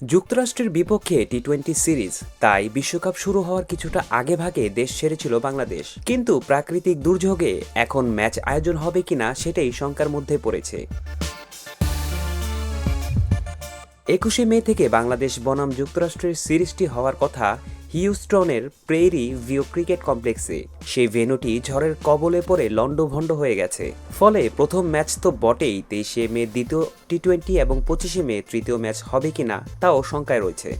যুক্তরাষ্ট্রের বিপক্ষে টি-20 সিরিজ, তাই বিশ্বকাপ শুরু হওয়ার কিছুটা আগেভাগে দেশ ছেড়েছিল বাংলাদেশ। কিন্তু প্রাকৃতিক দুর্যোগে এখন ম্যাচ আয়োজন হবে কিনা সেটাই শঙ্কার মধ্যে পড়েছে। 21শে মে থেকে বাংলাদেশ বনাম যুক্তরাষ্ট্রের সিরিজটি হওয়ার কথা হিউস্টনের প্রেইরি ভিউ ক্রিকেট কমপ্লেক্সে। সেই ভেন্যুটি ঝড়ের কবলে পড়ে লণ্ডভণ্ড হয়ে গেছে। ফলে প্রথম ম্যাচ তো বটেই, 23শে মে দ্বিতীয় টি-20 এবং 25শে মে তৃতীয় ম্যাচ হবে কিনা তাও শঙ্কায় রয়েছে।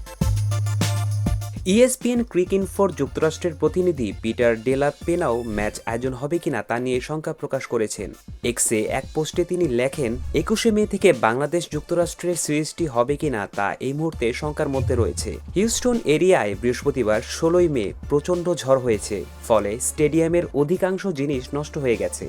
ইএসপিএন ক্রিকইনফোর যুক্তরাষ্ট্রের প্রতিনিধি পিটার ডেলা পেনাও ম্যাচ আয়োজন হবে কিনা তা নিয়ে শঙ্কা প্রকাশ করেছেন। এক্সে এক পোস্টে তিনি লেখেন, 21শে মে থেকে বাংলাদেশ যুক্তরাষ্ট্রের সিরিজটি হবে কিনা তা এই মুহূর্তে শঙ্কার মধ্যে রয়েছে। হিউস্টন এরিয়ায় বৃহস্পতিবার 16ই মে প্রচণ্ড ঝড় হয়েছে, ফলে স্টেডিয়ামের অধিকাংশ জিনিস নষ্ট হয়ে গেছে।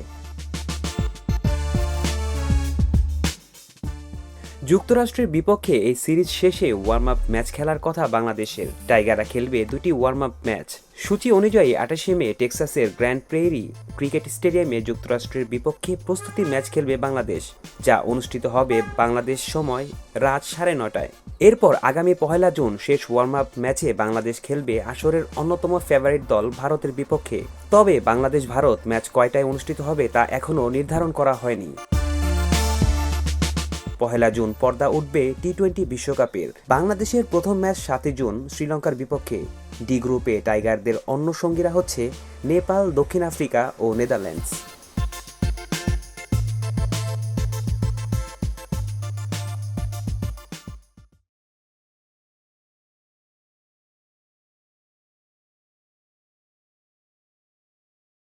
যুক্তরাষ্ট্রের বিপক্ষে এই সিরিজ শেষে ওয়ার্ম আপ ম্যাচ খেলার কথা বাংলাদেশের। টাইগাররা খেলবে দুটি ওয়ার্ম আপ ম্যাচ। সূচি অনুযায়ী 28শে মে টেক্সাসের গ্র্যান্ড প্রেইরি ক্রিকেট স্টেডিয়ামে যুক্তরাষ্ট্রের বিপক্ষে প্রস্তুতি ম্যাচ খেলবে বাংলাদেশ, যা অনুষ্ঠিত হবে বাংলাদেশ সময় রাত 9:30টায়। এরপর আগামী 1 জুন শেষ ওয়ার্ম আপ ম্যাচে বাংলাদেশ খেলবে আসরের অন্যতম ফেভারিট দল ভারতের বিপক্ষে। তবে বাংলাদেশ ভারত ম্যাচ কয়টায় অনুষ্ঠিত হবে তা এখনও নির্ধারণ করা হয়নি। 1 জুন পর্দা উঠবে টি-20 বিশ্বকাপের। বাংলাদেশের প্রথম ম্যাচ 7 জুন শ্রীলঙ্কার বিপক্ষে। ডি গ্রুপে টাইগারদের অন্য সঙ্গীরা হচ্ছে নেপাল, দক্ষিণ আফ্রিকা ও নেদারল্যান্ডস।